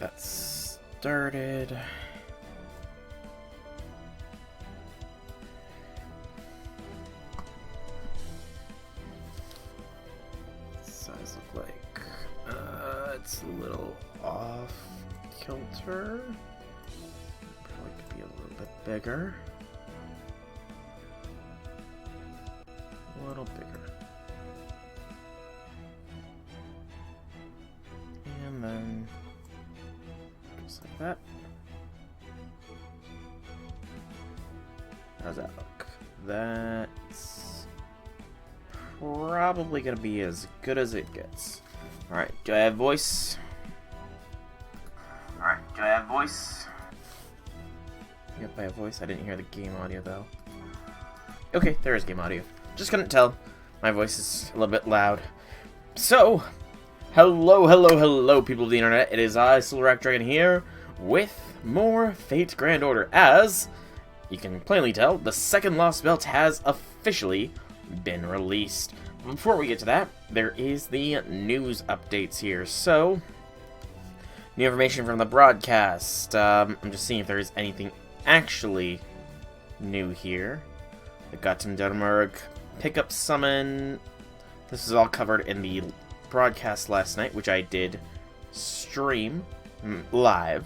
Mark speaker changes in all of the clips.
Speaker 1: that started. Size look like it's a little off kilter. Probably could be a little bit bigger. A little bigger. And then just like that. How's that look? That's probably gonna be as good as it gets. Alright, do I have voice? Yep, I have voice. I didn't hear the game audio though. Okay, there is game audio. Just couldn't tell. My voice is a little bit loud. So, hello, people of the internet. It is I, Silverack Dragon, here with more Fate Grand Order. As you can plainly tell, the second Lostbelt has officially been released. Before we get to that, there is the news updates here. So, new information from the broadcast. I'm just seeing if there is anything actually new here. The Götterdämmerung pickup summon. This is all covered in the broadcast last night, which I did stream live.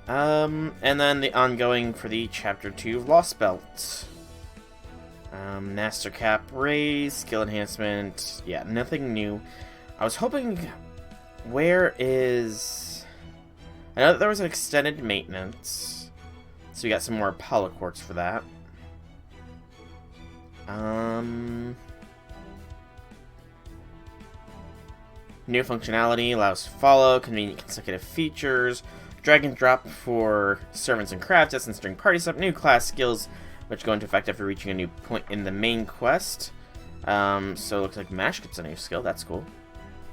Speaker 1: And then the ongoing for the Chapter 2 of Lostbelt. Master Cap raise, skill enhancement. Yeah, nothing new. I was hoping... Where is... I know that there was an extended maintenance. So we got some more Apollo Quartz for that. New functionality allows follow, convenient consecutive features, drag and drop for servants and craft essence during party setup, new class skills, which go into effect after reaching a new point in the main quest. So it looks like Mash gets a new skill, that's cool.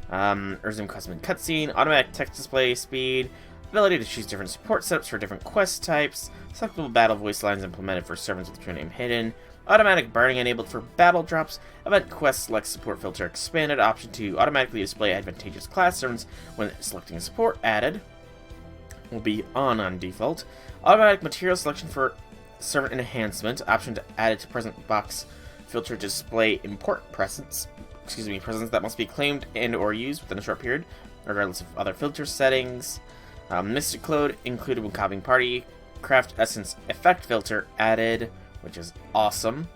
Speaker 1: Resume custom cutscene, automatic text display speed, ability to choose different support setups for different quest types, selectable battle voice lines implemented for servants with your name hidden, automatic burning enabled for battle drops, event quest select support filter expanded, option to automatically display advantageous class servants when selecting a support added, will be on default, automatic material selection for servant enhancement, option to add it to present box filter to display important presents that must be claimed and or used within a short period, regardless of other filter settings. Mystic Cloud included when copying party, craft essence effect filter added, which is awesome.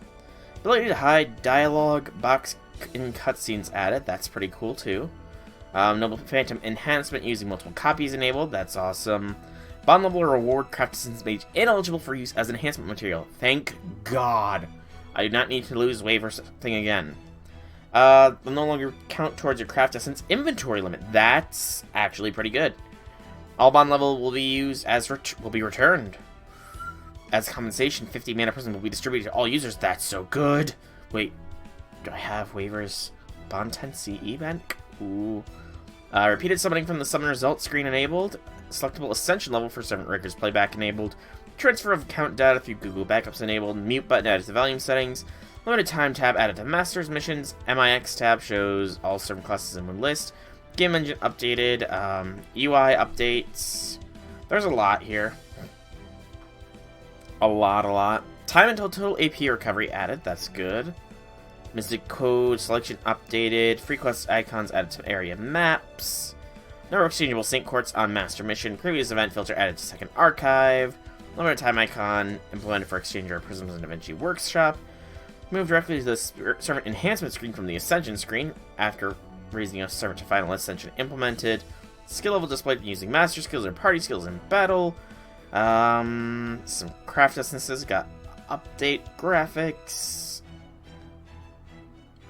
Speaker 1: Ability to hide dialogue box in cutscenes added, that's pretty cool too. Noble Phantom enhancement using multiple copies enabled, that's awesome. Bond level reward craft essence mage ineligible for use as enhancement material. Thank God. I do not need to lose wave or something again. Will no longer count towards your craft essence inventory limit. That's actually pretty good. All bond level will be used as will be returned. As compensation, 50 mana prism will be distributed to all users. That's so good. Wait, do I have waivers? Bond 10 CE bank? Ooh. Repeated summoning from the summon result screen enabled. Selectable ascension level for servant records playback enabled. Transfer of account data through Google Backups enabled. Mute button added to volume settings. Limited time tab added to Masters missions. MIX tab shows all servant classes in one list. Game engine updated. UI updates. There's a lot here. A lot. Time until total AP recovery added. That's good. Mystic Code selection updated. Free quest icons added to area maps. No exchangeable sync quartz on master mission. Previous event filter added to second archive. Limited time icon implemented for exchanger prisms and DaVinci Workshop. Move directly to the servant enhancement screen from the ascension screen after raising a servant to final ascension implemented. Skill level displayed using master skills or party skills in battle. Some craft essences got update graphics.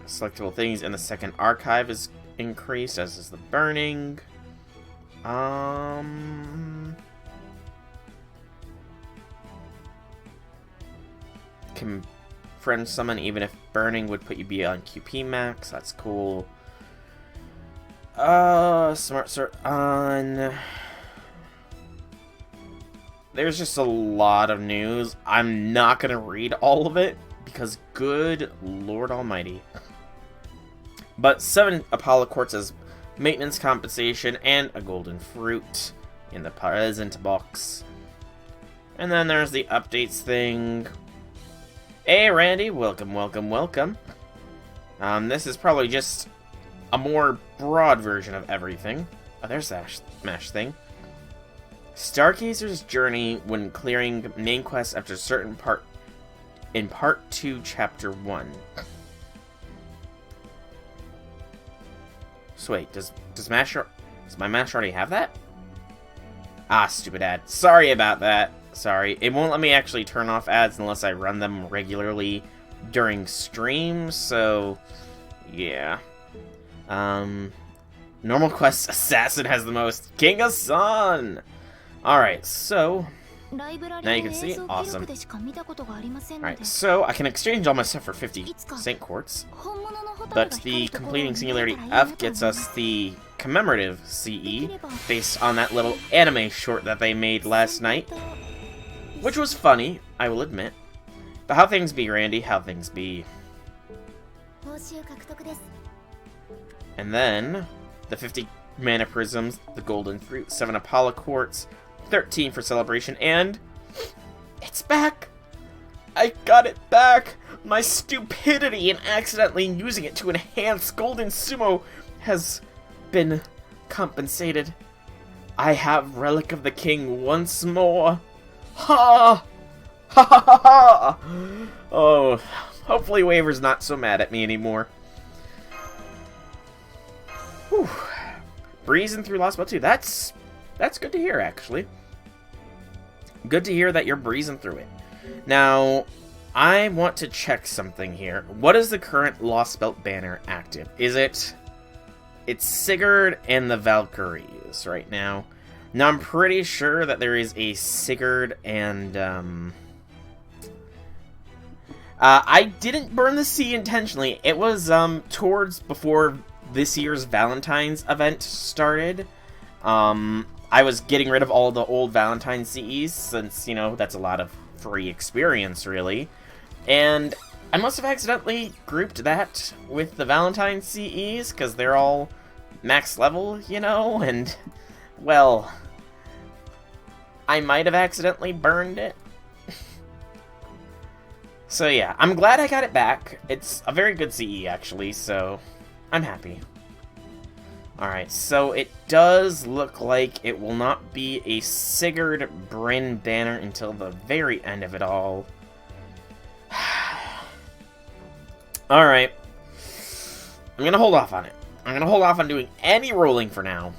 Speaker 1: Selectable things in the second archive is increased, as is the burning. Can friend summon even if burning would put you beyond QP max. That's cool. Smart sort on. There's just a lot of news. I'm not gonna read all of it because good Lord Almighty. But 7 Apollo Quartz as maintenance compensation and a golden fruit. in the present box. And then there's the updates thing. Hey, Randy, welcome, welcome, welcome. This is probably just a more broad version of everything. Oh, there's that Smash thing. Stargazer's journey when clearing main quests after a certain part in Part 2, Chapter 1. So wait, does my Mash already have that? Ah, stupid ad. Sorry about that. Sorry. It won't let me actually turn off ads unless I run them regularly during streams, so yeah. Normal quest Assassin has the most. King of Sun! Alright, so now you can see. Awesome. Alright, so I can exchange all my stuff for 50 Saint Quartz. But the completing Singularity F gets us the commemorative CE based on that little anime short that they made last night. Which was funny, I will admit. But how things be, Randy, how things be. And then, the 50 mana prisms, the golden fruit, 7 Apollo quartz, 13 for celebration, and it's back! I got it back! My stupidity in accidentally using it to enhance Golden Sumo has been compensated. I have Relic of the King once more. Ha! Ha ha ha ha! Oh, hopefully Waver's not so mad at me anymore. Whew. Breezing through Lostbelt 2. That's good to hear, actually. Good to hear that you're breezing through it. Now, I want to check something here. What is the current Lostbelt banner active? Is it... It's Sigurd and the Valkyries right now. Now, I'm pretty sure that there is a Sigurd and, I didn't burn the sea intentionally. It was, towards before this year's Valentine's event started. I was getting rid of all the old Valentine's CEs, since, you know, that's a lot of free experience, really. And I must have accidentally grouped that with the Valentine's CEs, because they're all max level, you know, and, well, I might have accidentally burned it. So yeah, I'm glad I got it back. It's a very good CE, actually, so I'm happy. Alright, so it does look like it will not be a Sigurd Bryn banner until the very end of it all. Alright. I'm gonna hold off on it. I'm gonna hold off on doing any rolling for now,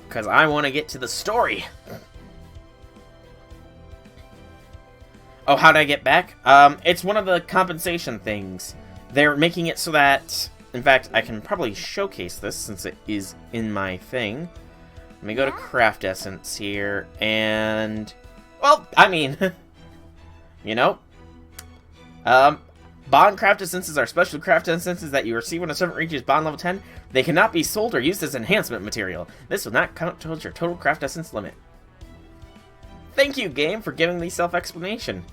Speaker 1: because I want to get to the story. Oh, how did I get back? It's one of the compensation things. They're making it so that... In fact, I can probably showcase this since it is in my thing. Let me go to Craft Essence here, and... Well, I mean... you know? Bond Craft Essences are special craft essences that you receive when a servant reaches bond level 10. They cannot be sold or used as enhancement material. This will not count towards your total craft essence limit. Thank you, game, for giving me self-explanation.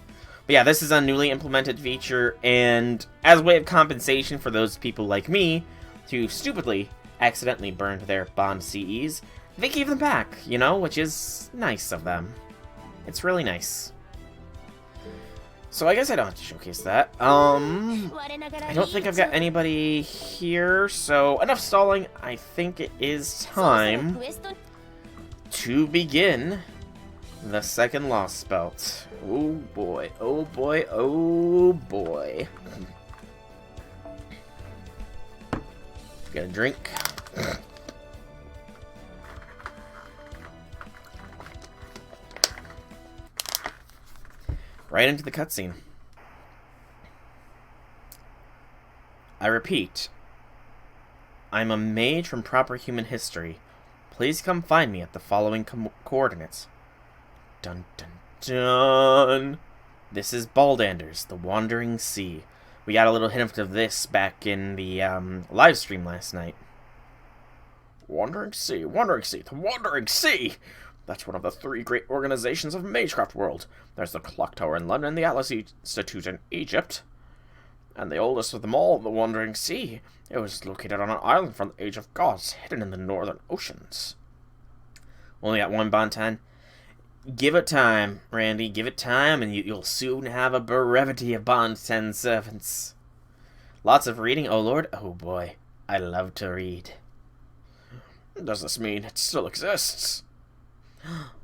Speaker 1: But yeah, this is a newly implemented feature, and as a way of compensation for those people like me who stupidly accidentally burned their Bond CEs, they gave them back, you know, which is nice of them. It's really nice. So I guess I don't have to showcase that. I don't think I've got anybody here, so enough stalling. I think it is time to begin the second Lostbelt. Oh boy, oh boy, oh boy. Get a drink. Right into the cutscene. I repeat, I'm a mage from proper human history. Please come find me at the following coordinates. Dun dun dun. This is Baldander's, the Wandering Sea. We got a little hint of this back in the live stream last night. Wandering Sea, Wandering Sea, the Wandering Sea! That's one of the 3 great organizations of Magecraft world. There's the Clock Tower in London, the Atlas Institute in Egypt, and the oldest of them all, the Wandering Sea. It was located on an island from the Age of Gods, hidden in the northern oceans. Only got one Bonton. Give it time, Randy. Give it time, and you'll soon have a brevity of Bonton servants. Lots of reading, oh lord. Oh boy, I love to read. Does this mean it still exists?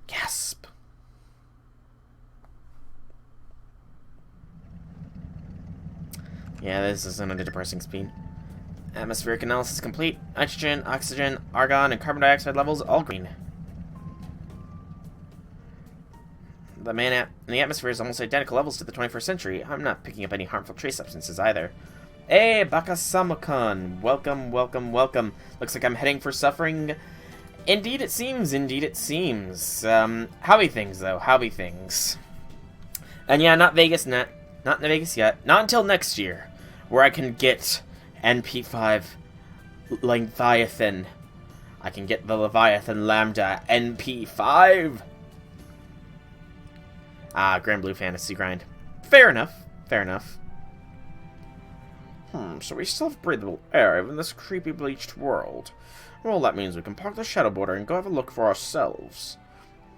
Speaker 1: Gasp. Yeah, this isn't a depressing speed. Atmospheric analysis complete. Nitrogen, oxygen, argon, and carbon dioxide levels all green. The atmosphere is almost identical levels to the 21st century. I'm not picking up any harmful trace substances either. Hey, Bakasamakon! Welcome, welcome, welcome. Looks like I'm heading for suffering. Indeed it seems, indeed it seems. How be things, though? How be things? And yeah, not Vegas, not in Vegas yet. Not until next year, where I can get NP5 Leviathan. I can get the Leviathan Lambda NP5. Ah, Grand Blue Fantasy Grind. Fair enough. Fair enough. So we still have breathable air in this creepy bleached world. Well, that means we can park the Shadow Border and go have a look for ourselves.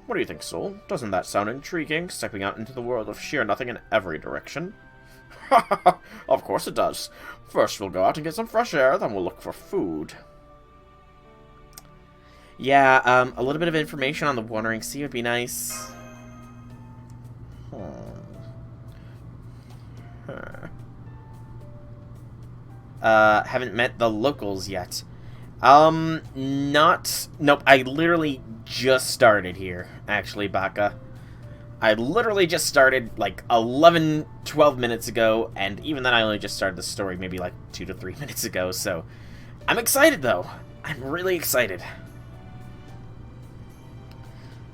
Speaker 1: What do you think, Soul? Doesn't that sound intriguing, stepping out into the world of sheer nothing in every direction? Of course it does. First we'll go out and get some fresh air, then we'll look for food. Yeah, a little bit of information on the Wandering Sea would be nice. Haven't met the locals yet. Nope, I literally just started here, actually, Baka. I literally just started, like, 11, 12 minutes ago, and even then I only just started the story maybe, like, 2 to 3 minutes ago, so... I'm excited, though. I'm really excited.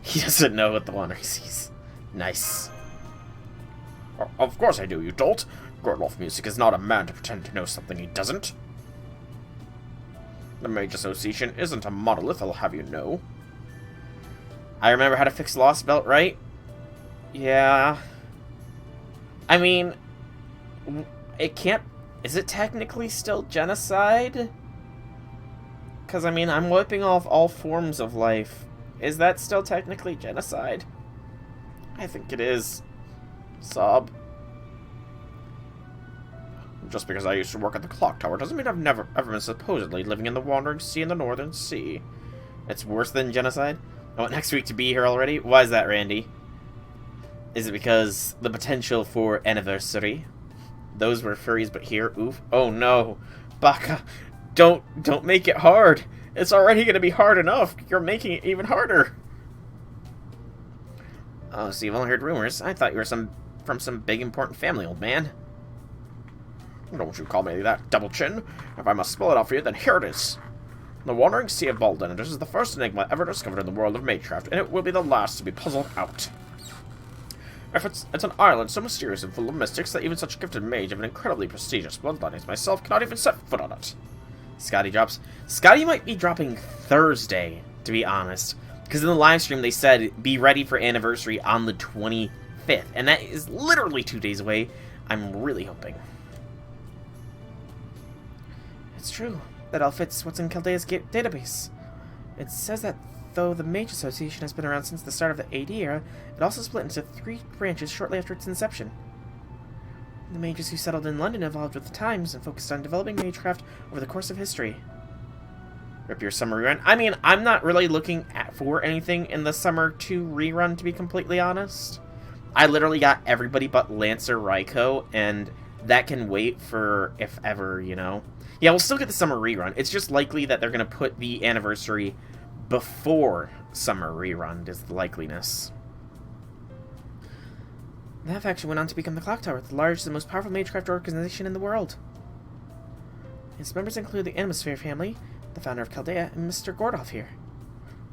Speaker 1: He doesn't know what the Wandering sees. Nice. Of course I do, you dolt. Gordolf Music is not a man to pretend to know something he doesn't. The Mage Association isn't a monolith, I'll have you know. I remember how to fix Lostbelt, right? Yeah. I mean, it can't... Is it technically still genocide? Because, I mean, I'm wiping off all forms of life. Is that still technically genocide? I think it is. Sob. Just because I used to work at the clock tower doesn't mean I've never ever been supposedly living in the Wandering Sea in the Northern Sea. It's worse than genocide? I want next week to be here already? Why is that, Randy? Is it because the potential for anniversary? Those were furries, but here, oof. Oh no. Baka, don't make it hard. It's already gonna be hard enough. You're making it even harder. Oh, so you've only heard rumors. I thought you were from some big important family, old man. Don't you call me that, double chin. If I must spell it out for you, then here it is. The Wandering Sea of Balden. This is the first enigma ever discovered in the world of magecraft, and it will be the last to be puzzled out. It's an island so mysterious and full of mystics that even such a gifted mage of an incredibly prestigious bloodline as myself cannot even set foot on it. Scotty drops. Scotty might be dropping Thursday, to be honest. Because in the live stream they said, be ready for anniversary on the 25th. And that is literally 2 days away. I'm really hoping. It's true. That all fits what's in Chaldea's database. It says that though the Mage Association has been around since the start of the AD era, it also split into 3 branches shortly after its inception. The mages who settled in London evolved with the times and focused on developing magecraft over the course of history. Rip your summer rerun. I mean, I'm not really looking for anything in the Summer 2 rerun, to be completely honest. I literally got everybody but Lancer Raikou, and that can wait for if ever, you know. Yeah, we'll still get the Summer rerun. It's just likely that they're going to put the anniversary before Summer rerun, is the likeliness. That faction went on to become the Clock Tower, the largest and most powerful magecraft organization in the world. Its members include the Atmosphere family, the founder of Chaldea, and Mr. Gordolf here.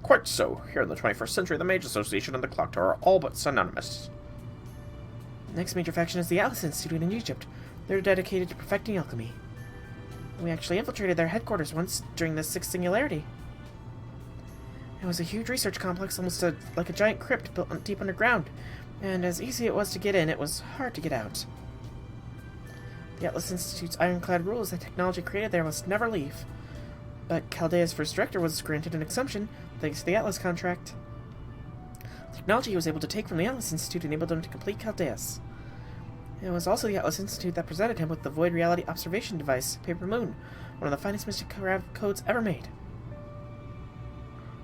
Speaker 1: Quite so. Here in the 21st century, the Mage Association and the Clock Tower are all but synonymous. The next major faction is the Atlas Institute in Egypt. They're dedicated to perfecting alchemy. We actually infiltrated their headquarters once during the Sixth Singularity. It was a huge research complex, almost like a giant crypt built deep underground. And as easy it was to get in, it was hard to get out. The Atlas Institute's ironclad rule is that technology created there must never leave.
Speaker 2: But Chaldea's first director was granted an exemption thanks to the Atlas contract. The technology he was able to take from the Atlas Institute enabled him to complete Chaldeus. It was also the Atlas Institute that presented him with the Void Reality Observation Device, Paper Moon, one of the finest mystic codes ever made.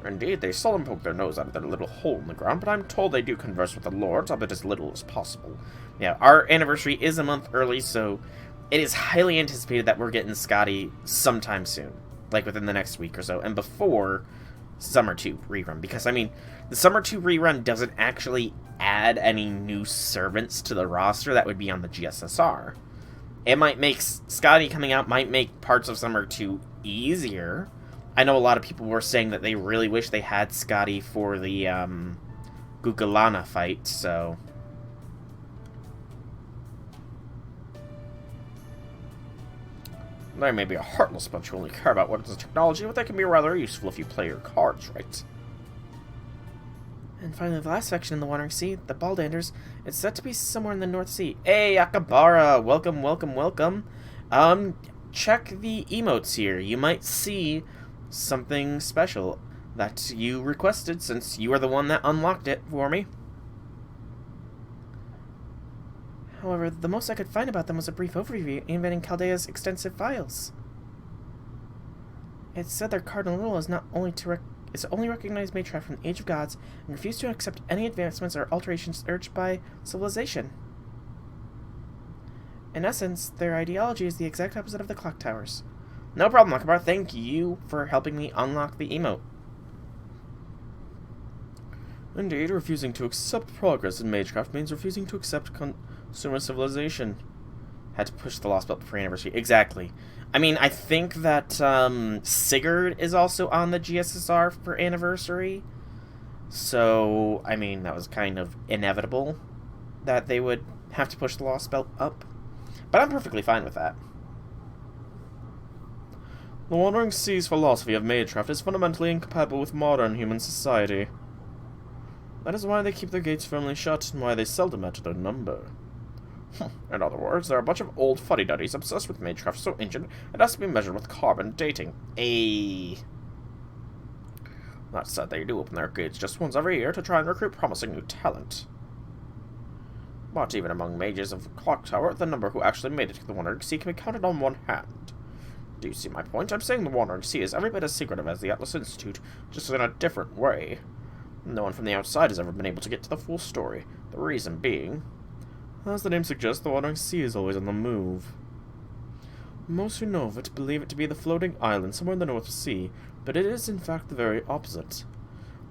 Speaker 1: Indeed, they seldom poke their nose out of their little hole in the ground, but I'm told they do converse with the lords, albeit as little as possible. Yeah, our anniversary is a month early, so it is highly anticipated that we're getting Scotty sometime soon. Like within the next week or so, and before Summer 2 rerun. Because, I mean, the Summer 2 rerun doesn't actually add any new servants to the roster that would be on the GSSR. It might make Scotty coming out, might make parts of Summer 2 easier. I know a lot of people were saying that they really wish they had Scotty for the Gugalana fight, so... They may be a heartless bunch who only care about what is the technology, but they can be rather useful if you play your cards right.
Speaker 2: And finally, the last section in the Wandering Sea, the Baldanders, it's set to be somewhere in the North Sea. Hey, Akabara! Welcome, welcome, welcome. Check the emotes here. You might see something special that you requested, since you are the one that unlocked it for me. However, the most I could find about them was a brief overview inventing Chaldea's extensive files. It said their cardinal rule is not only to only recognize Matriarch from the Age of Gods and refuse to accept any advancements or alterations urged by civilization. In essence, their ideology is the exact opposite of the Clock Towers.
Speaker 1: No problem, Akbar. Thank you for helping me unlock the emote.
Speaker 2: Indeed, refusing to accept progress in Magecraft means refusing to accept consumer civilization.
Speaker 1: Had to push the Lostbelt for anniversary. Exactly. I mean, I think that Sigurd is also on the GSSR for anniversary. So, I mean, that was kind of inevitable that they would have to push the Lostbelt up. But I'm perfectly fine with that.
Speaker 2: The Wandering Sea's philosophy of Magecraft is fundamentally incompatible with modern human society. That is why they keep their gates firmly shut, and why they seldom add to their number.
Speaker 1: In other words, they're a bunch of old fuddy-duddies obsessed with Magecraft so ancient it has to be measured with carbon dating. That said, they do open their gates just once every year to try and recruit promising new talent. But even among mages of Clock Tower, the number who actually made it to the Wandering Sea can be counted on one hand. Do you see my point? I'm saying the Wandering Sea is every bit as secretive as the Atlas Institute, just in a different way. No one from the outside has ever been able to get to the full story. The reason being, as the name suggests, the Wandering Sea is always on the move. Most who know of it believe it to be the floating island somewhere in the North Sea, but it is in fact the very opposite.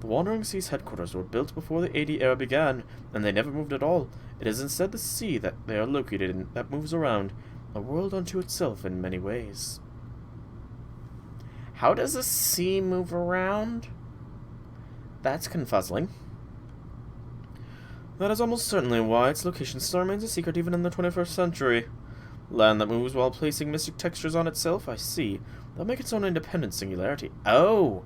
Speaker 1: The Wandering Sea's headquarters were built before the AD era began, and they never moved at all. It is instead the sea that they are located in that moves around, a world unto itself in many ways. How does the sea move around? That's confuzzling.
Speaker 2: That is almost certainly why its location still remains a secret even in the 21st century. Land that moves while placing mystic textures on itself, I see. That'll make its own independent singularity.
Speaker 1: Oh,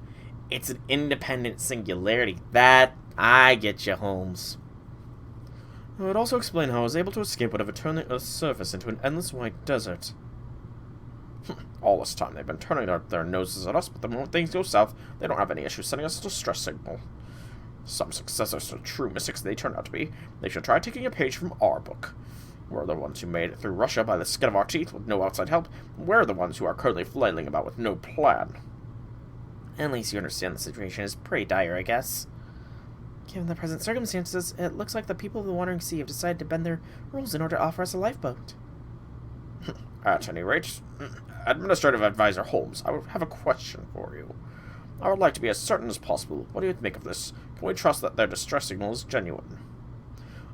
Speaker 1: it's an independent singularity. That, I get you, Holmes.
Speaker 2: It would also explain how I was able to escape whatever turned the Earth's surface into an endless white desert.
Speaker 1: All this time they've been turning their noses at us, but the moment things go south, they don't have any issue sending us a distress signal. Some successors to the true mystics they turn out to be. They should try taking a page from our book. We're the ones who made it through Russia by the skin of our teeth with no outside help. We're the ones who are currently flailing about with no plan.
Speaker 2: At least you understand the situation is pretty dire, I guess. Given the present circumstances, it looks like the people of the Wandering Sea have decided to bend their rules in order to offer us a lifeboat.
Speaker 1: At any rate, Administrative Advisor Holmes, I would have a question for you. I would like to be as certain as possible. What do you make of this? Can we trust that their distress signal is genuine?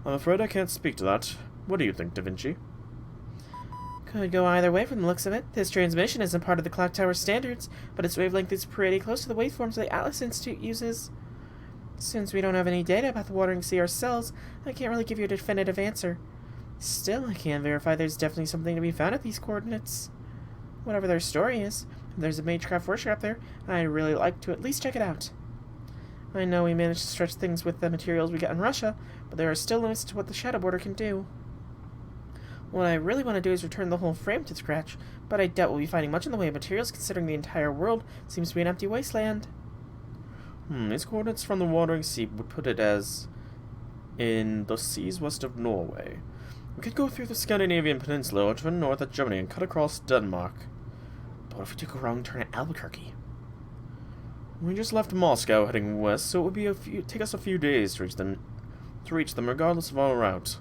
Speaker 2: I'm afraid I can't speak to that. What do you think, Da Vinci?
Speaker 3: Could go either way from the looks of it. This transmission isn't part of the Clock Tower standards, but its wavelength is pretty close to the waveforms the Atlas Institute uses. Since we don't have any data about the Wandering Sea ourselves, I can't really give you a definitive answer. Still, I can verify there's definitely something to be found at these coordinates. Whatever their story is, if there's a Magecraft workshop up there, I'd really like to at least check it out. I know we managed to stretch things with the materials we got in Russia, but there are still limits to what the Shadow Border can do. What I really want to do is return the whole frame to scratch, but I doubt we'll be finding much in the way of materials considering the entire world seems to be an empty wasteland.
Speaker 2: These coordinates from the Wandering Sea would put it as in the seas west of Norway. We could go through the Scandinavian peninsula or turn north at Germany and cut across Denmark. But what if we took a wrong turn at Albuquerque? We just left Moscow heading west, so it would take us a few days to reach them regardless of our route.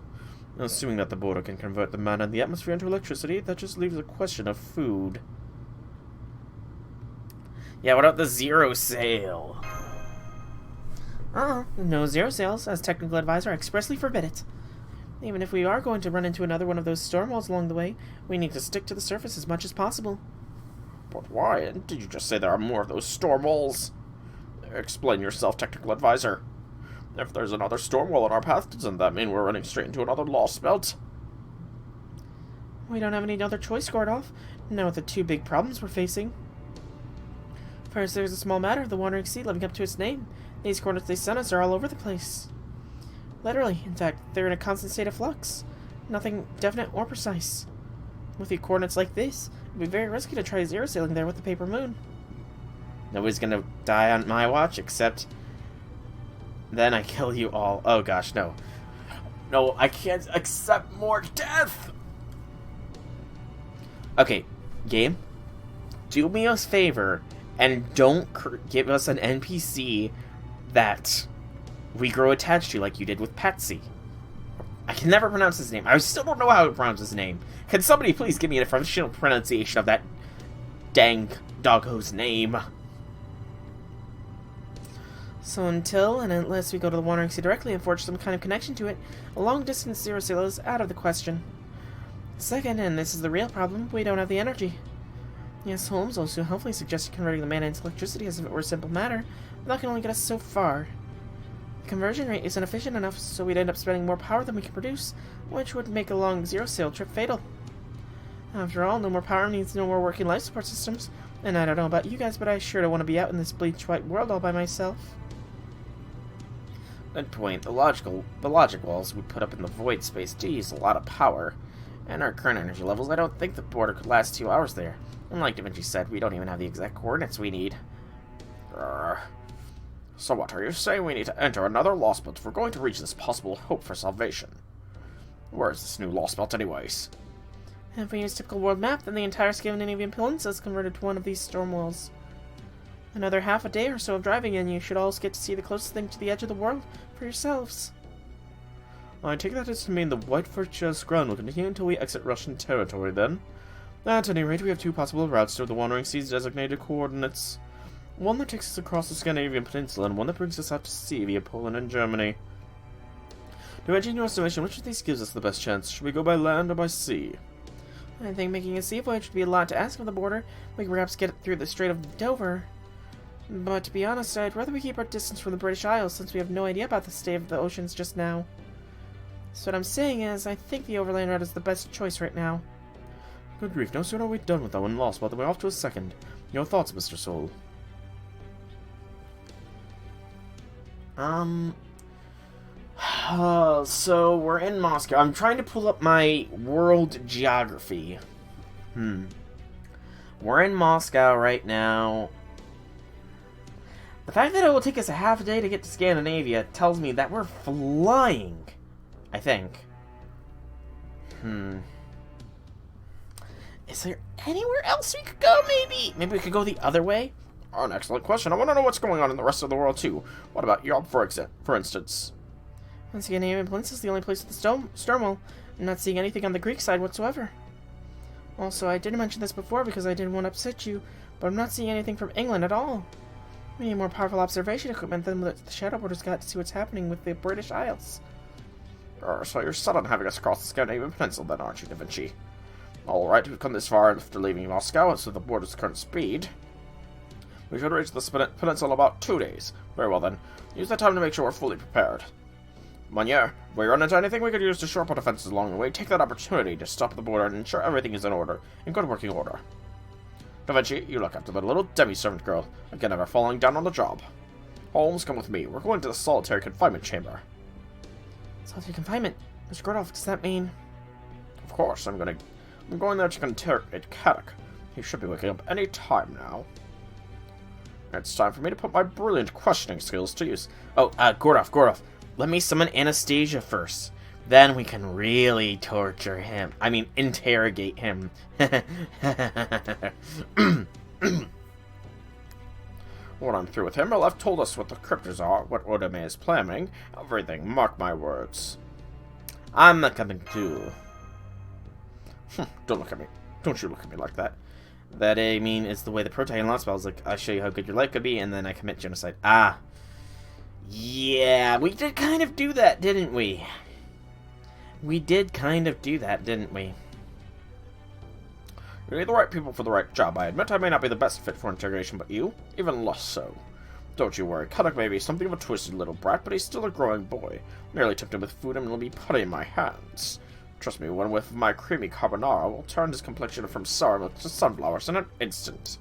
Speaker 2: Assuming that the border can convert the matter in the atmosphere into electricity, that just leaves a question of food.
Speaker 1: Yeah, what about the zero sail?
Speaker 3: No zero sails. As technical advisor, I expressly forbid it. Even if we are going to run into another one of those storm walls along the way, we need to stick to the surface as much as possible.
Speaker 2: But why? Did you just say there are more of those storm walls? Explain yourself, technical advisor. If there's another storm wall in our path, doesn't that mean we're running straight into another Lostbelt?
Speaker 3: We don't have any other choice, Gordolf. Now with the two big problems we're facing. First, there's a small matter of the Wandering Sea living up to its name. These coordinates they sent us are all over the place. Literally, in fact, they're in a constant state of flux. Nothing definite or precise. With the coordinates like this, it'd be very risky to try zero sailing there with the paper moon.
Speaker 1: Nobody's gonna die on my watch, except then I kill you all. Oh gosh, no. No, I can't accept more death! Okay, game, do me a favor and don't give us an NPC that we grow attached to like you did with Patsy. I can never pronounce his name. I still don't know how to pronounce his name. Can somebody please give me an official pronunciation of that dang doggo's name?
Speaker 3: So until and unless we go to the Wandering Sea directly and forge some kind of connection to it, a long-distance zero sail is out of the question. Second, and this is the real problem, we don't have the energy. Yes, Holmes also helpfully suggested converting the mana into electricity as if it were a simple matter, but that can only get us so far. The conversion rate isn't efficient enough, so we'd end up spending more power than we can produce, which would make a long zero sail trip fatal. After all, no more power means no more working life support systems, and I don't know about you guys, but I sure don't want to be out in this bleached white world all by myself.
Speaker 1: Good point. The logic walls we put up in the void space do use a lot of power. And our current energy levels, I don't think the border could last 2 hours there. And like Da Vinci said, we don't even have the exact coordinates we need.
Speaker 2: So what, are you saying we need to enter another Lostbelt if we're going to reach this possible hope for salvation? Where is this new Lostbelt anyways?
Speaker 3: If we use typical world map, then the entire Scandinavian peninsula is converted to one of these storm walls. Another half a day or so of driving and you should all get to see the closest thing to the edge of the world for yourselves.
Speaker 2: I take that as to mean the White Fortress ground will continue until we exit Russian territory, then. At any rate, we have two possible routes to the Wandering Sea's designated coordinates. One that takes us across the Scandinavian peninsula, and one that brings us out to sea via Poland and Germany. To engine your estimation, which of these gives us the best chance? Should we go by land or by sea?
Speaker 3: I think making a sea voyage would be a lot to ask of the border. We could perhaps get through the Strait of Dover. But to be honest, I'd rather we keep our distance from the British Isles, since we have no idea about the state of the oceans just now. So what I'm saying is, I think the overland route is the best choice right now.
Speaker 2: Good grief, no sooner are we done with that one Lostbelt than we're off to a second. Your thoughts, Mr. Soul?
Speaker 1: So we're in Moscow. I'm trying to pull up my world geography. We're in Moscow right now. The fact that it will take us a half a day to get to Scandinavia tells me that we're flying. I think. Is there anywhere else we could go, maybe? Maybe we could go the other way?
Speaker 2: An excellent question. I want to know what's going on in the rest of the world, too. What about Europe, for instance?
Speaker 3: The Scandinavian peninsula is the only place with the storm wall. I'm not seeing anything on the Greek side whatsoever. Also, I didn't mention this before because I didn't want to upset you, but I'm not seeing anything from England at all. We need more powerful observation equipment than what the Shadow Porter's got to see what's happening with the British Isles.
Speaker 2: So you're set on having us cross the Scandinavian peninsula then, aren't you, Da Vinci? Alright, we've come this far after leaving Moscow, so the border's current speed. We should reach the peninsula in about 2 days. Very well then. Use that time to make sure we're fully prepared. Monier, if we run into anything we could use to shore up our defenses along the way, take that opportunity to stop at the border and ensure everything is in order, in good working order. Da Vinci, you look after the little demi-servant girl. Again, never falling down on the job. Holmes, come with me. We're going to the solitary confinement chamber.
Speaker 3: Solitary confinement? Mr. Gordolf, does that mean...
Speaker 2: Of course. I'm going there to interrogate Kadok. He should be waking up any time now. It's time for me to put my brilliant questioning skills to use.
Speaker 1: Oh, Gordov, let me summon Anastasia first. Then we can really torture him. I mean, interrogate him.
Speaker 2: When I'm through with him, he'll have told us what the cryptors are, what Odame is planning, everything, mark my words.
Speaker 1: I'm not coming too.
Speaker 2: Don't look at me. Don't you look at me like that.
Speaker 1: That, I mean, is the way the protein lost spells. Like, I show you how good your life could be, and then I commit genocide. Ah. Yeah, we did kind of do that, didn't we? We did kind of do that, didn't we?
Speaker 2: You need the right people for the right job. I admit I may not be the best fit for interrogation, but you, even less so. Don't you worry, Kadok may be something of a twisted little brat, but he's still a growing boy. Merely tipped him with food and will be putty in my hands. Trust me, one whiff of my creamy carbonara will turn his complexion from sour milk to sunflowers in an instant.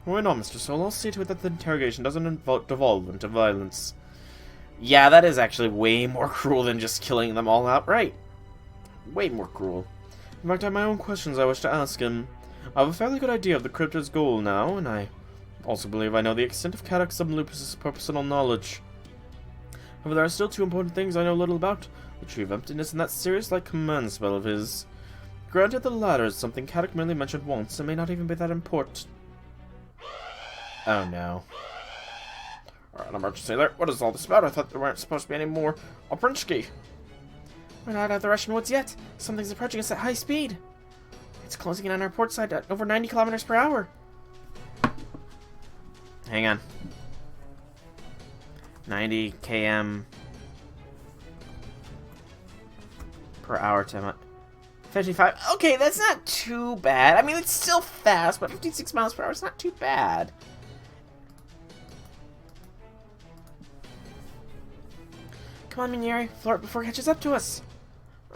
Speaker 3: Why not, Mr. Soul? I'll see to it that the interrogation doesn't devolve into violence.
Speaker 1: Yeah, that is actually way more cruel than just killing them all outright. Way more cruel.
Speaker 3: In fact, I have my own questions I wish to ask him. I have a fairly good idea of the cryptid's goal now, and I also believe I know the extent of Kadok Lupus's personal knowledge. However, there are still two important things I know little about: the Tree of Emptiness and that Sirius-like command spell of his. Granted, the latter is something Kadok merely mentioned once, and may not even be that important.
Speaker 1: Oh no.
Speaker 2: Alright, emergency alert. What is all this about? I thought there weren't supposed to be any more Oprinsky.
Speaker 3: We're not out of the Russian woods yet. Something's approaching us at high speed. It's closing in on our port side at over 90 kilometers per hour.
Speaker 1: Hang on. 90 km per hour to 55. Okay, that's not too bad. I mean, it's still fast, but 56 miles per hour is not too bad.
Speaker 3: Come on, Minieri, floor it before it catches up to us.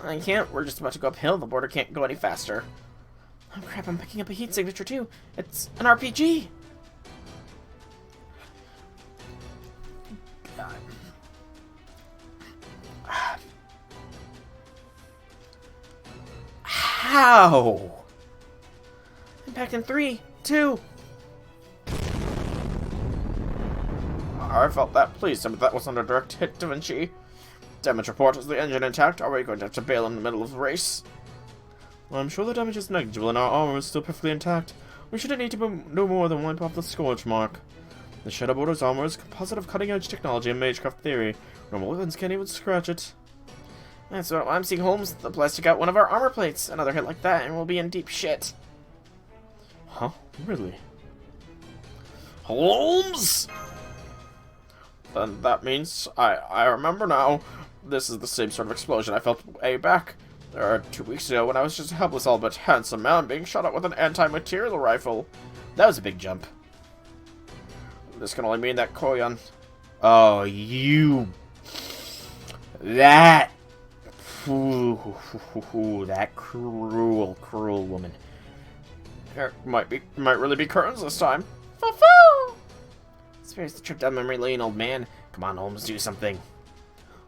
Speaker 1: I can't. We're just about to go uphill. The border can't go any faster.
Speaker 3: Oh crap, I'm picking up a heat signature too. It's an RPG.
Speaker 1: God. How?
Speaker 3: Impact in 3, 2.
Speaker 2: I felt that. Please tell me that was under direct hit, Da Vinci. Damage report. Is the engine intact? Are we going to have to bail in the middle of the race?
Speaker 3: Well, I'm sure the damage is negligible and our armor is still perfectly intact. We shouldn't need to no more than wipe off the scorch mark. The Shadow Border's armor is a composite of cutting-edge technology and magecraft theory. Normal weapons can't even scratch it.
Speaker 1: That's what I'm seeing, Holmes. The plastic out one of our armor plates. Another hit like that and we'll be in deep shit.
Speaker 3: Huh? Really?
Speaker 2: Holmes? Then that means I remember now. This is the same sort of explosion I felt way back. 2 weeks ago when I was just a helpless, all but handsome man being shot at with an anti-material rifle.
Speaker 1: That was a big jump.
Speaker 2: This can only mean that Koyan...
Speaker 1: Oh, you... That... Ooh, that cruel, cruel woman.
Speaker 2: It might really be curtains this time.
Speaker 1: Foo-foo! Spares the trip down memory lane, old man. Come on, Holmes, do something.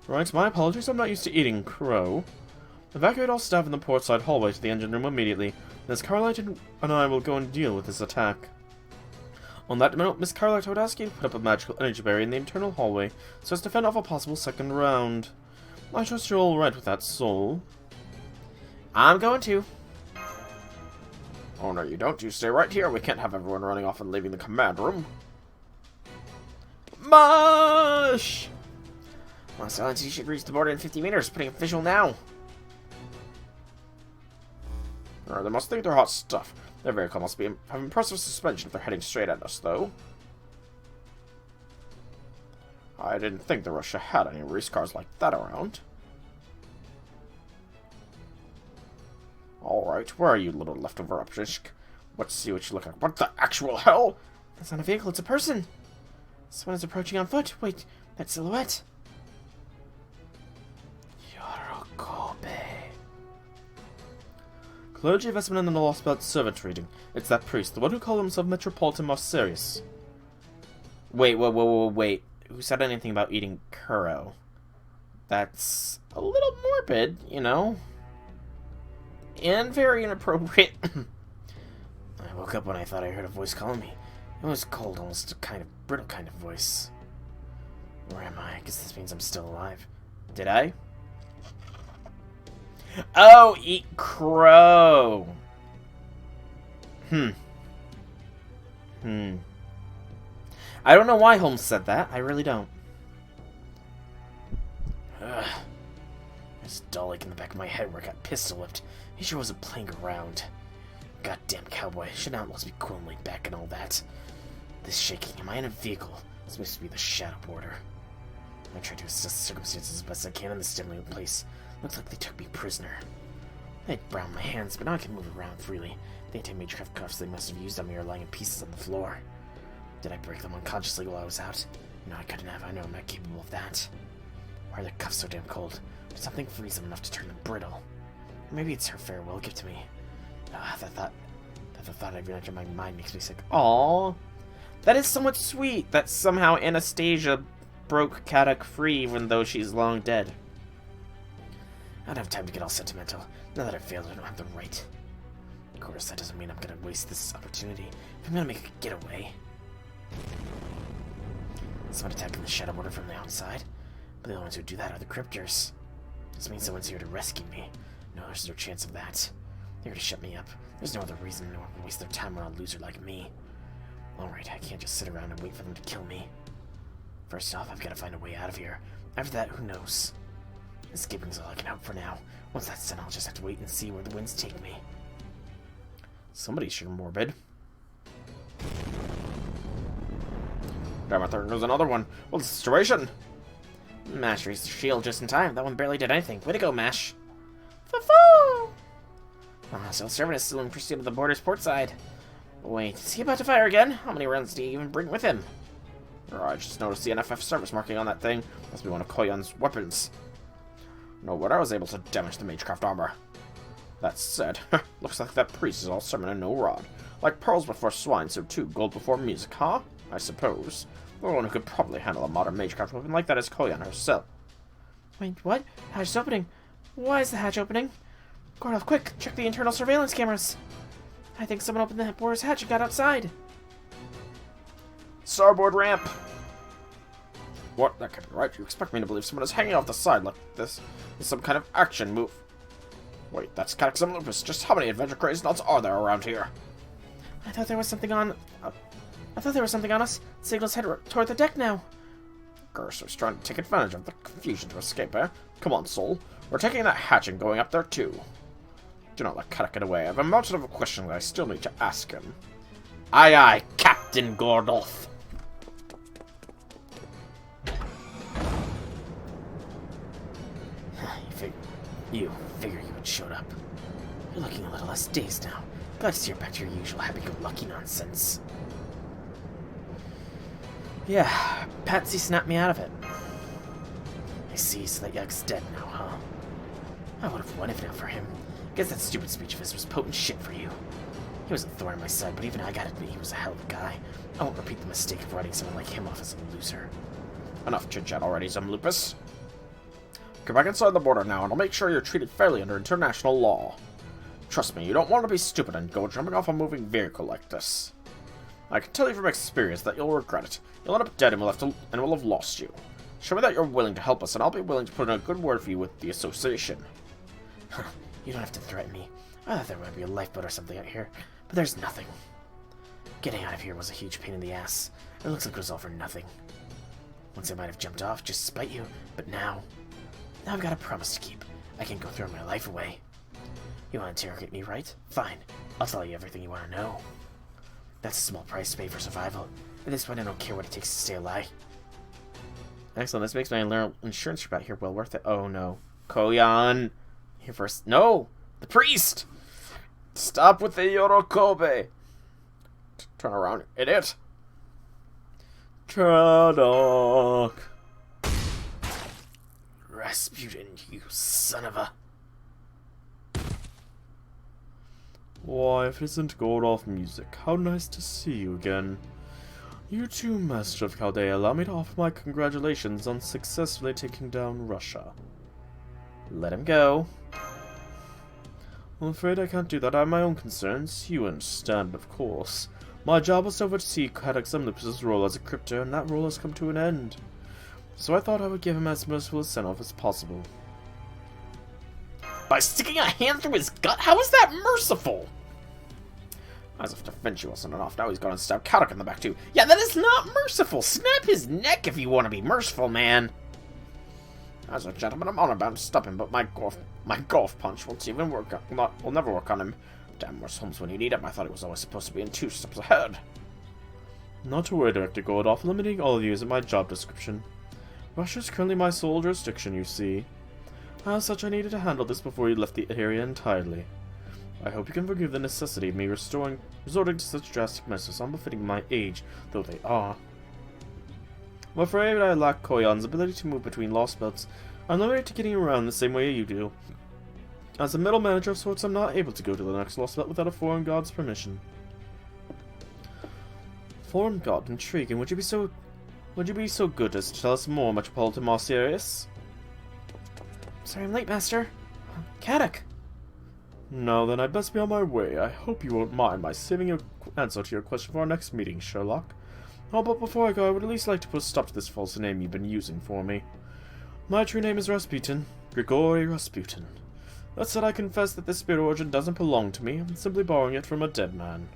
Speaker 3: Right, my apologies, I'm not used to eating crow. Evacuate all staff in the port side hallway to the engine room immediately. Miss Carlite and I will go and deal with this attack. On that note, Miss Carlite, I would ask you to put up a magical energy barrier in the internal hallway so as to fend off a possible second round. I trust you're all right with that, Soul.
Speaker 1: I'm going to.
Speaker 2: Oh no, you don't. You stay right here. We can't have everyone running off and leaving the command room.
Speaker 1: Mush! Well, Silence, you should reach the border in 50 meters. Putting a visual now.
Speaker 2: Alright, they must think they're hot stuff. Their vehicle must have impressive suspension if they're heading straight at us, though. I didn't think the Russia had any race cars like that around. Alright, where are you, little leftover Upshishk? Let's see what you look like. What the actual hell?
Speaker 3: That's not a vehicle, it's a person. Someone is approaching on foot. Wait, that silhouette.
Speaker 1: Yorokobe.
Speaker 3: Clergy of Esmond and the Lostbelt servant reading. It's that priest, the one who called himself Metropolitan Mosserius.
Speaker 1: Wait. Who said anything about eating Kuro? That's a little morbid, you know?
Speaker 2: and very inappropriate. I woke up when I thought I heard a voice calling me. It was cold, almost a kind of brittle kind of voice. Where am I? I guess this means I'm still alive. Did I? Oh, eat crow! I don't know why Holmes said that. I really don't. There's a dull ache in the back of my head where I got pistol whipped. He sure wasn't playing around. Goddamn cowboy. Should not let me cool and laid back and all that. This shaking. Am I in a vehicle? This supposed to be the shadow border. I tried to assess the circumstances as best I can in this dimly lit place. Looks like they took me prisoner. They bound my hands, but now I can move around freely. The anti-magecraft cuffs they must have used on me are lying in pieces on the floor. Did I break them unconsciously while I was out? No, I couldn't have. I know I'm not capable of that. Why are the cuffs so damn cold? Did something freeze them enough to turn them brittle? Or maybe it's her farewell gift to me. The thought I've entered my mind makes me sick. Aww. That is somewhat sweet that somehow Anastasia broke Kadak free even though she's long dead. I don't have time to get all sentimental. Now that I've failed, I don't have the right. Of course, that doesn't mean I'm gonna waste this opportunity. If I'm gonna make a getaway. Someone attacking the shadow border from the outside. But the only ones who do that are the cryptors. This means someone's here to rescue me. No, there's no chance of that. They're here to shut me up. There's no other reason no one would waste their time on a loser like me. Alright, I can't just sit around and wait for them to kill me. First off, I've got to find a way out of here. After that, who knows? Escaping's all I can hope for now. Once that's done, I'll just have to wait and see where the winds take me. Somebody's sure morbid. Damn it, there goes another one. What's the situation? Mash raised the shield just in time. That one barely did anything. Way to go, Mash. Foo-foo! So servant is still in pursuit of the border's port side. Wait, is he about to fire again? How many rounds do you even bring with him? I just noticed the NFF service marking on that thing. Must be one of Koyan's weapons. No wonder I was able to damage the magecraft armor. That said, looks like that priest is all sermon and no rod. Like pearls before swine, so too gold before music, huh? I suppose. The one who could probably handle a modern magecraft weapon like that is Koyan herself.
Speaker 3: Wait, what? Hatch is opening. Why is the hatch opening? Gordolf, quick! Check the internal surveillance cameras! I think someone opened the border's hatch and got outside.
Speaker 2: Starboard ramp! What? That can't be right. You expect me to believe someone is hanging off the side like this is some kind of action move. Wait, that's Cataclysm Lupus. Just how many adventure crazy nuts are there around here?
Speaker 3: I thought there was something on... I thought there was something on us. The signal's head toward the deck now.
Speaker 2: Gerster's trying to take advantage of the confusion to escape, eh? Come on, Soul. We're taking that hatch and going up there, too. Do not let Kadak get away. I have a mountain of a question that I still need to ask him. Aye, aye, Captain Gordolf. You figure you had showed up. You're looking a little less dazed now. Glad to see you're back to your usual happy-go-lucky nonsense.
Speaker 3: Yeah, Patsy snapped me out of it.
Speaker 2: I see, so that Yuck's dead now, huh? I would have won if not for him. Guess that stupid speech of his was potent shit for you. He was a thorn in my side, but even I gotta admit he was a hell of a guy. I won't repeat the mistake of writing someone like him off as a loser. Enough chit-chat already, Lupus. Go back inside the border now, and I'll make sure you're treated fairly under international law. Trust me, you don't want to be stupid and go jumping off a moving vehicle like this. I can tell you from experience that you'll regret it. You'll end up dead and we'll have lost you. Show me that you're willing to help us, and I'll be willing to put in a good word for you with the association. You don't have to threaten me. I thought there might be a lifeboat or something out here, but there's nothing. Getting out of here was a huge pain in the ass. It looks like it was all for nothing. Once I might have jumped off just to spite you, but now I've got a promise to keep. I can't go throwing my life away. You want to interrogate me, right? Fine. I'll tell you everything you want to know. That's a small price to pay for survival. At this point, I don't care what it takes to stay alive.
Speaker 1: Excellent. This makes my insurance trip out here well worth it. Oh, no. Koyan. Here first. No! The priest! Stop with the Yorokobe! Turn around, idiot. Tradoc.
Speaker 2: Rasputin, you son of a...
Speaker 1: Why, if it isn't Gordolf music, how nice to see you again. You too, Master of Chaldea, allow me to offer my congratulations on successfully taking down Russia.
Speaker 2: Let him go.
Speaker 4: I'm afraid I can't do that. I have my own concerns. You understand, of course. My job was to oversee Cataclysm's role as a crypto, and that role has come to an end. So I thought I would give him as merciful a send-off as possible.
Speaker 2: By sticking a hand through his gut? How is that merciful? As if to finish you wasn't enough, now he's gonna stab Kadok in the back too. Yeah, that is not merciful! Snap his neck if you want to be merciful, man! As a gentleman, I'm honor bound to stop him, but my golf punch won't even work. Will never work on him. Damn, where's Holmes when you need him? I thought he was always supposed to be in 2 steps ahead.
Speaker 4: Not to worry, Director Goldoff. Limiting all of you is in my job description. Russia is currently my sole jurisdiction, you see. As such, I needed to handle this before you left the area entirely. I hope you can forgive the necessity of me resorting to such drastic measures unbefitting my age, though they are. I'm afraid I lack Koyan's ability to move between Lostbelts. I'm limited to getting around the same way you do. As a middle manager of sorts, I'm not able to go to the next Lostbelt without a foreign god's permission. Foreign god, intriguing. Would you be so good as to tell us more, Metropolitan Marciarius?
Speaker 3: Sorry I'm late, Master. Kadok!
Speaker 4: No, then I'd best be on my way. I hope you won't mind my saving your answer to your question for our next meeting, Sherlock. Oh, but before I go, I would at least like to put a stop to this false name you've been using for me. My true name is Rasputin. Grigory Rasputin. That said, I confess that this spirit origin doesn't belong to me. I'm simply borrowing it from a dead man.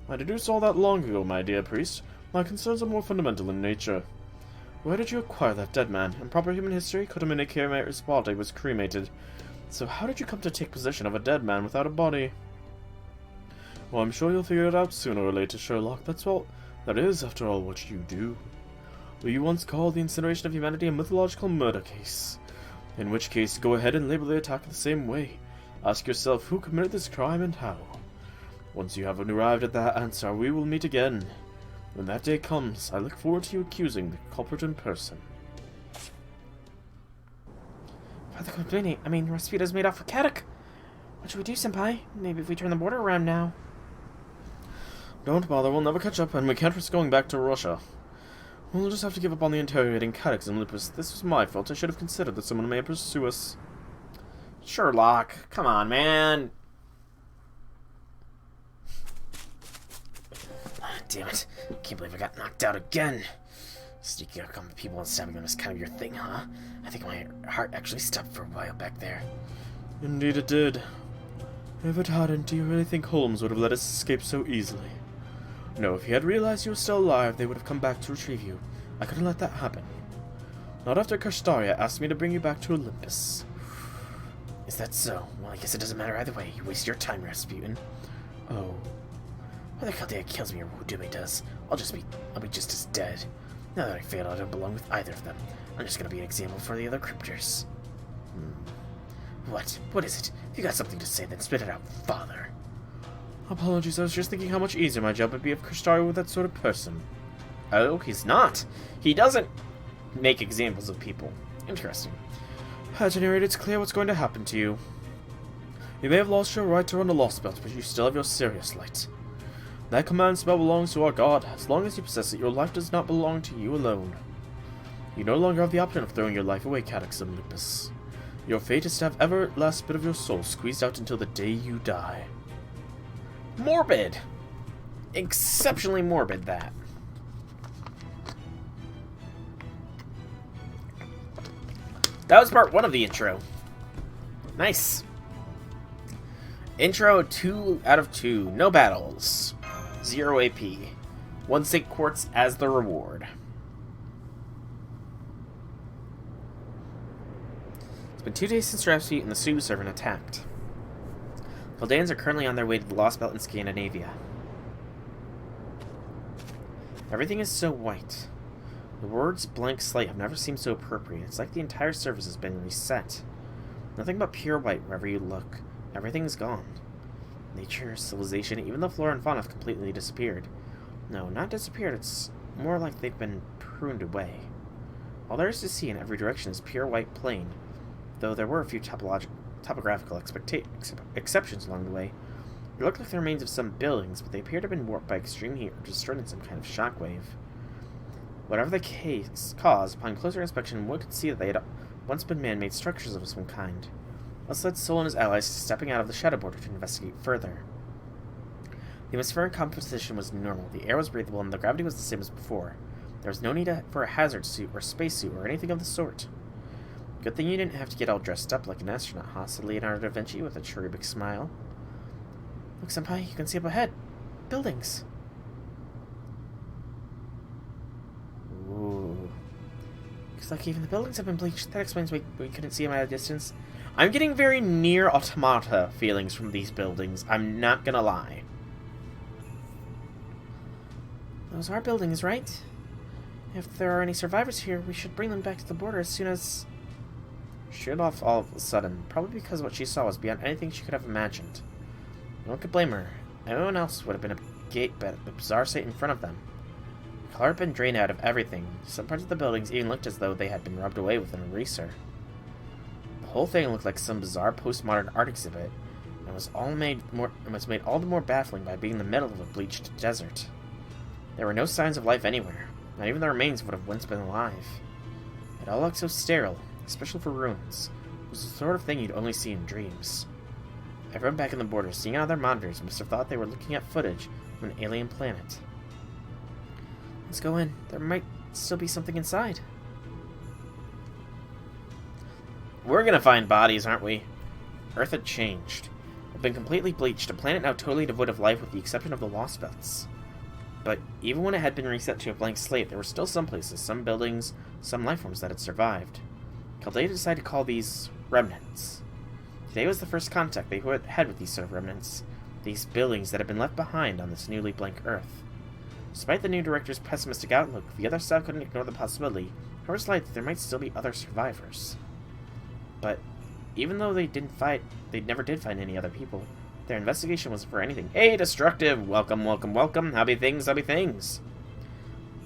Speaker 4: I deduced all that long ago, my dear priest. My concerns are more fundamental in nature. Where did you acquire that dead man? In proper human history, Kotominekirme's body was cremated. So how did you come to take possession of a dead man without a body? Well, I'm sure you'll figure it out sooner or later, Sherlock. That is, after all, what you do. Well, you once called the incineration of humanity a mythological murder case. In which case, go ahead and label the attack the same way. Ask yourself who committed this crime and how. Once you have arrived at that answer, we will meet again. When that day comes, I look forward to you accusing the culprit in person.
Speaker 3: Father Kodbini, Rasputin's made off with Kadok. What should we do, Senpai? Maybe if we turn the border around now.
Speaker 4: Don't bother, we'll never catch up, and we can't risk going back to Russia. We'll just have to give up on the interrogating Cataclysm Lupus. This was my fault. I should have considered that someone may pursue us.
Speaker 2: Sherlock, come on, man. Damn it. Can't believe I got knocked out again. Sneaking up on people and stabbing them is kind of your thing, huh? I think my heart actually stopped for a while back there.
Speaker 4: Indeed it did. If it hadn't, do you really think Holmes would have let us escape so easily? No, if he had realized you were still alive, they would have come back to retrieve you. I couldn't let that happen. Not after Karstaria asked me to bring you back to Olympus.
Speaker 2: Is that so? Well, I guess it doesn't matter either way. You waste your time, Rasputin.
Speaker 4: Oh.
Speaker 2: Whether Chaldea kills me or Wudumi does, I'll be just as dead. Now that I failed, I don't belong with either of them. I'm just gonna be an example for the other cryptors. What? What is it? If you got something to say, then spit it out, father.
Speaker 4: Apologies, I was just thinking how much easier my job would be if Karstaria were that sort of person.
Speaker 2: Oh, he's not. He doesn't make examples of people. Interesting.
Speaker 4: At any rate, it's clear what's going to happen to you. You may have lost your right to run the Lostbelt, but you still have your Sirius Light. That command spell belongs to our god. As long as you possess it, your life does not belong to you alone. You no longer have the option of throwing your life away, Cataclysm Lupus. Your fate is to have every last bit of your soul squeezed out until the day you die.
Speaker 2: Morbid! Exceptionally morbid, that. That was part 1 of the intro. Nice. Intro 2 out of 2. No battles. 0 AP. 1 Sync Quartz as the reward. It's been 2 days since Rasputin and the Sioux servant attacked. Chaldeans are currently on their way to the Lostbelt in Scandinavia. Everything is so white. The words blank slate have never seemed so appropriate. It's like the entire surface has been reset. Nothing but pure white wherever you look. Everything is gone. Nature, civilization, even the flora and fauna have completely disappeared. No, not disappeared, it's more like they've been pruned away. All there is to see in every direction is pure white plain, though there were a few topographical exceptions along the way. They look like the remains of some buildings, but they appear to have been warped by extreme heat or destroyed in some kind of shockwave. Whatever the cause, upon closer inspection, one could see that they had once been man-made structures of some kind. This led Sol and his allies stepping out of the shadow border to investigate further. The atmospheric composition was normal, the air was breathable, and the gravity was the same as before. There was no need for a hazard suit or spacesuit or anything of the sort. Good thing you didn't have to get all dressed up like an astronaut, huh? Said Leonardo da Vinci with a cherubic smile. Look, Senpai, you can see up ahead. Buildings. Ooh. Looks like even the buildings have been bleached. That explains why we couldn't see them at a distance. I'm getting very near automata feelings from these buildings. I'm not gonna lie. Those are buildings, right? If there are any survivors here, we should bring them back to the border as soon as... She went off all of a sudden, probably because what she saw was beyond anything she could have imagined. No one could blame her. Everyone else would have been a gate, but a bizarre sight in front of them. The color had been drained out of everything. Some parts of the buildings even looked as though they had been rubbed away with an eraser. The whole thing looked like some bizarre postmodern art exhibit, and was made all the more baffling by being in the middle of a bleached desert. There were no signs of life anywhere. Not even the remains would have once been alive. It all looked so sterile, especially for ruins. It was the sort of thing you'd only see in dreams. Everyone back in the border, seeing out their monitors, must have thought they were looking at footage from an alien planet. Let's go in. There might still be something inside.
Speaker 1: We're gonna find bodies, aren't we? Earth had changed. It had been completely bleached, a planet now totally devoid of life with the exception of the Lostbelts. But even when it had been reset to a blank slate, there were still some places, some buildings, some lifeforms that had survived. Chaldea decided to call these remnants. Today was the first contact they had with these sort of remnants, these buildings that had been left behind on this newly blank Earth. Despite the new director's pessimistic outlook, the other staff couldn't ignore the possibility, however slight, that there might still be other survivors. But even though they never did find any other people, their investigation wasn't for anything. Hey, Destructive! Welcome, welcome, welcome. How'y things, how'y things?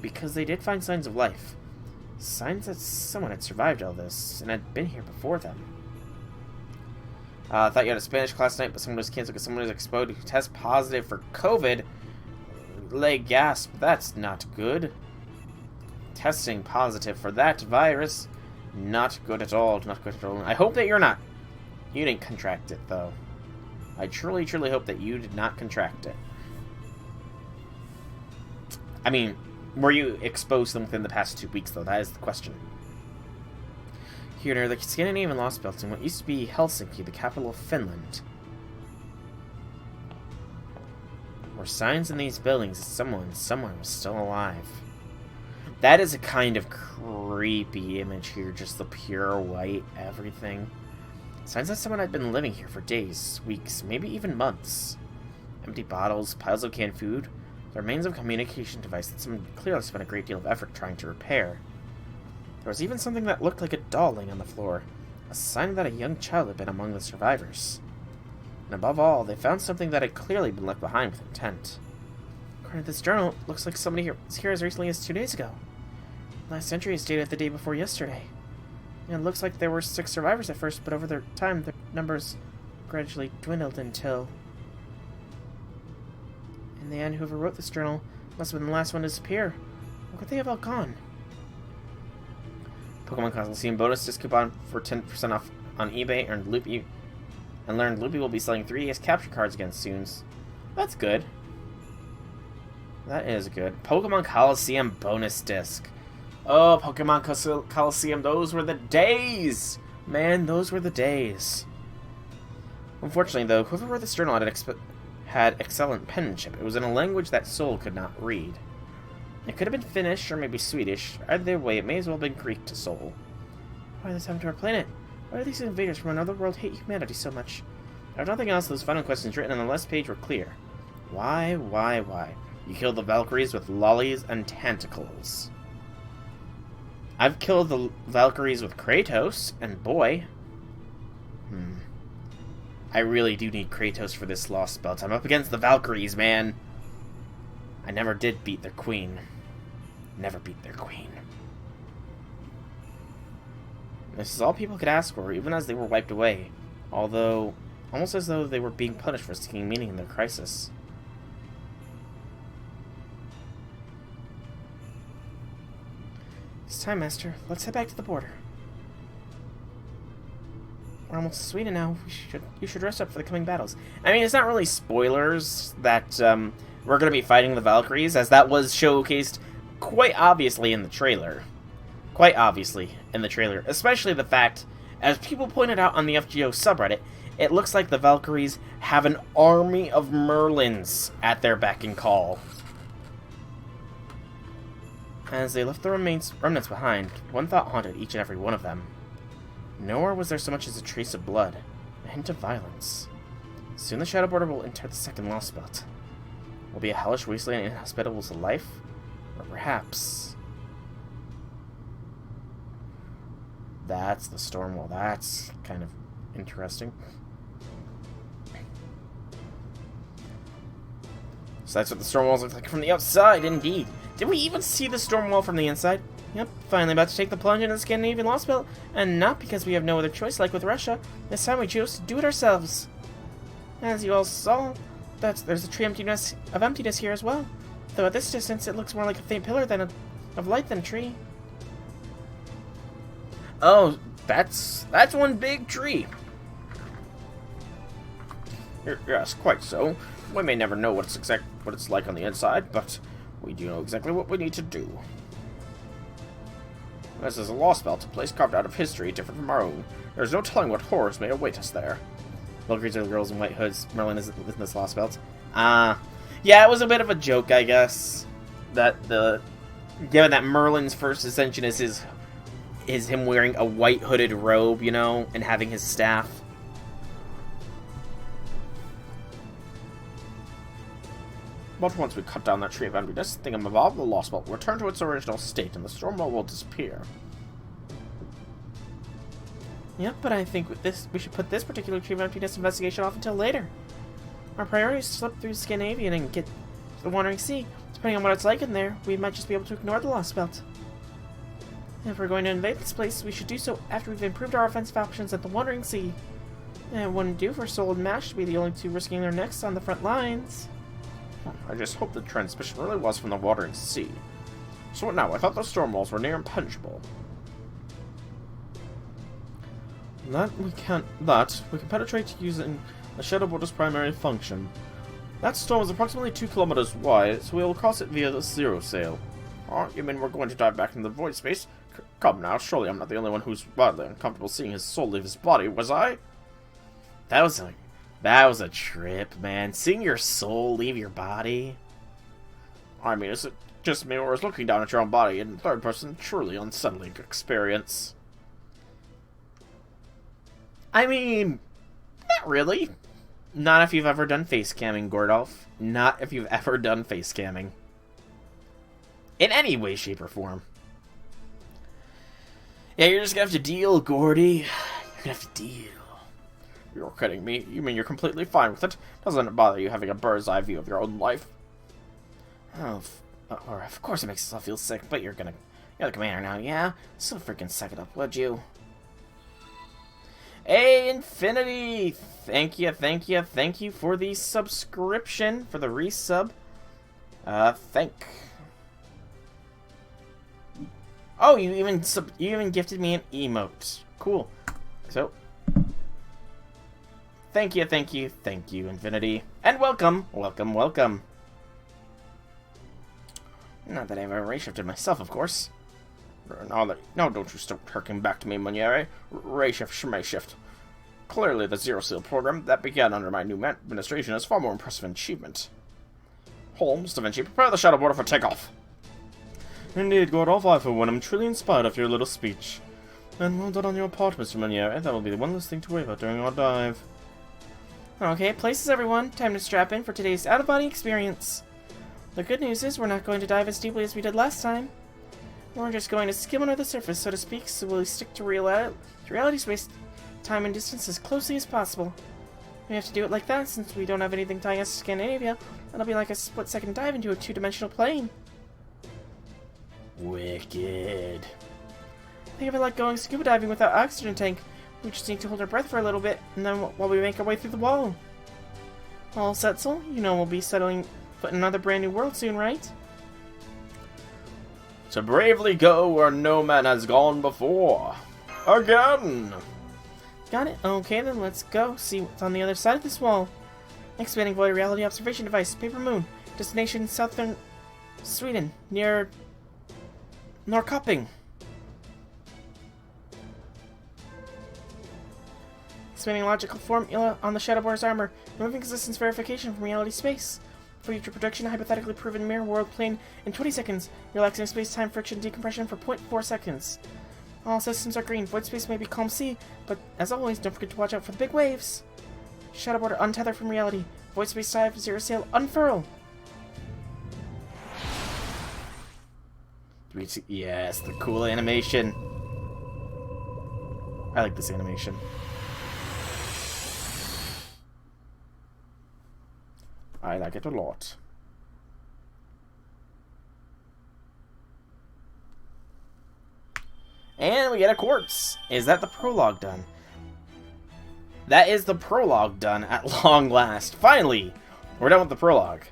Speaker 1: Because they did find signs of life. Signs that someone had survived all this, and had been here before them. I thought you had a Spanish class tonight, but someone was canceled because someone was exposed to test positive for COVID. Leg gasp, that's not good. Testing positive for that virus. Not good at all, not good at all. I hope that you're not. You didn't contract it, though. I truly, truly hope that you did not contract it. I mean, were you exposed to them within the past 2 weeks, though? That is the question. Here near the Scandinavian Lostbelt in what used to be Helsinki, the capital of Finland. Were signs in these buildings that someone somewhere was still alive. That is a kind of creepy image here, just the pure white everything. Signs that someone had been living here for days, weeks, maybe even months. Empty bottles, piles of canned food, the remains of a communication device that someone clearly spent a great deal of effort trying to repair. There was even something that looked like a doll laying on the floor, a sign that a young child had been among the survivors. And above all, they found something that had clearly been left behind with intent. According to this journal, it looks like somebody here was here as recently as 2 days ago. Last entry is dated the day before yesterday. And it looks like there were 6 survivors at first, but over their time, their numbers gradually dwindled until... In the end, whoever wrote this journal must have been the last one to disappear. Where could they have all gone? Pokemon Coliseum bonus disc coupon for 10% off on eBay, earned Loopy, and learned Loopy will be selling 3DS capture cards again soon. That's good. That is good. Pokemon Coliseum bonus disc. Oh, Pokemon Coliseum, those were the days! Man, those were the days. Unfortunately, though, whoever wrote this journal had excellent penmanship. It was in a language that Sol could not read. It could have been Finnish or maybe Swedish. Either way, it may as well have been Greek to Sol. Why did this happen to our planet? Why do these invaders from another world hate humanity so much? If nothing else, those final questions written on the last page were clear. Why? You killed the Valkyries with lollies and tentacles. I've killed the Valkyries with Kratos, and boy... I really do need Kratos for this Lostbelt. I'm up against the Valkyries, man. I never did beat their queen. Never beat their queen. This is all people could ask for, even as they were wiped away. Although, almost as though they were being punished for seeking meaning in their crisis. It's time, Master. Let's head back to the border.
Speaker 3: We're almost to Sweden now. You should rest up for the coming battles. I mean, it's not really spoilers that we're going to be fighting the Valkyries, as that was showcased quite obviously in the trailer. Quite obviously in the trailer. Especially the fact, as people pointed out on the FGO subreddit, it looks like the Valkyries have an army of Merlins at their beck and call. As they left the remnants behind, one thought haunted each and every one of them. Nowhere was there so much as a trace of blood, a hint of violence. Soon the Shadow Border will enter the second Lostbelt. Will it be a hellish wasteland inhospitable to life? Or perhaps... That's the Stormwall. That's kind of interesting. So that's what the Stormwalls look like from the outside, indeed. Did we even see the Stormwall from the inside? Yep, finally about to take the plunge into the Scandinavian Lostbelt, and not because we have no other choice like with Russia. This time we chose to do it ourselves. As you all saw, there's a tree of emptiness here as well. Though at this distance it looks more like a faint pillar of light than a tree.
Speaker 1: Oh, that's one big tree. Yes, quite so. We may never know what it's like on the inside, but we do know exactly what we need to do. This is a Lostbelt, a place carved out of history different from our own. There's no telling what horrors may await us there.
Speaker 2: Valkyries are the girls in white hoods. Merlin is in this Lostbelt. Yeah, it was a bit of a joke, I guess. Given that Merlin's first ascension is him wearing a white hooded robe, you know, and having his staff.
Speaker 1: But once we cut down that tree of emptiness, thingamabob, the Lostbelt will return to its original state, and the Stormwall will disappear.
Speaker 3: Yep, but I think with this, we should put this particular tree of emptiness investigation off until later. Our priority is to slip through Scandinavia and get to the Wandering Sea. Depending on what it's like in there, we might just be able to ignore the Lostbelt. If we're going to invade this place, we should do so after we've improved our offensive options at the Wandering Sea. And it wouldn't do for Soul and Mash to be the only two risking their necks on the front lines.
Speaker 1: I just hope the transmission really was from the Wandering Sea. So what now? I thought the Stormwalls were near impenetrable.
Speaker 4: We can penetrate using the Shadow Border's primary function. That storm is approximately 2 kilometers wide, so we will cross it via the Zero Sail.
Speaker 1: Oh, you mean we're going to dive back into the void space? Come now, surely I'm not the only one who's wildly uncomfortable seeing his soul leave his body, was I?
Speaker 2: That was a trip, man. Seeing your soul leave your body.
Speaker 1: I mean, is it just me, or is looking down at your own body in third person truly unsettling experience?
Speaker 2: I mean, not really. Not if you've ever done face camming, Gordolf. Not if you've ever done face camming. In any way, shape, or form. Yeah, you're just gonna have to deal, Gordy. You're gonna have to deal.
Speaker 1: You're kidding me? You mean you're completely fine with it? Doesn't it bother you having a bird's eye view of your own life?
Speaker 2: Oh, of course it makes yourself feel sick, but you're the commander now, yeah? So freaking suck it up, would you? Hey, Infinity! Thank you for the subscription, for the resub. Oh, you even gifted me an emote. Cool. So, thank you, Infinity. And welcome. Not that I've ever ray-shifted myself, of course.
Speaker 1: No, don't you start harking back to me, Muniere. Ray-shift, shmay-shift. Clearly, the Zero Seal program that began under my new administration is far more impressive achievement. Holmes, Da Vinci, prepare the Shadow Border for takeoff.
Speaker 4: Indeed, Gordolf, I for one am truly inspired of your little speech. And well done on your part, Mr. Muniere. That will be the one less thing to worry about during our dive.
Speaker 3: Okay, places everyone. Time to strap in for today's out-of-body experience. The good news is we're not going to dive as deeply as we did last time. We're just going to skim under the surface, so to speak, so we'll stick to reality space, time and distance as closely as possible. We have to do it like that since we don't have anything tying us to Scandinavia. That'll be like a split-second dive into a two-dimensional plane.
Speaker 2: Wicked.
Speaker 3: Think of it like going scuba diving without oxygen tank. We just need to hold our breath for a little bit, and then while we make our way through the wall. All set, Setzel? You know we'll be settling foot in another brand new world soon, right?
Speaker 1: To bravely go where no man has gone before. Again!
Speaker 3: Got it? Okay, then let's go. See what's on the other side of this wall. Expanding void reality observation device. Paper Moon. Destination southern Sweden. Near Norrköping. Expanding logical formula on the Shadowboar's armor. Removing existence verification from reality space. Future projection, hypothetically proven mirror world plane in 20 seconds. Relaxing space-time friction decompression for 0.4 seconds. All systems are green. Void space may be calm sea, but as always, don't forget to watch out for the big waves. Shadowboard untether from reality. Void space dive, zero sail, unfurl.
Speaker 1: Yes, the cool animation. I like this animation. I like it a lot. And we get a quartz. Is that the prologue done? That is the prologue done at long last. Finally! We're done with the prologue.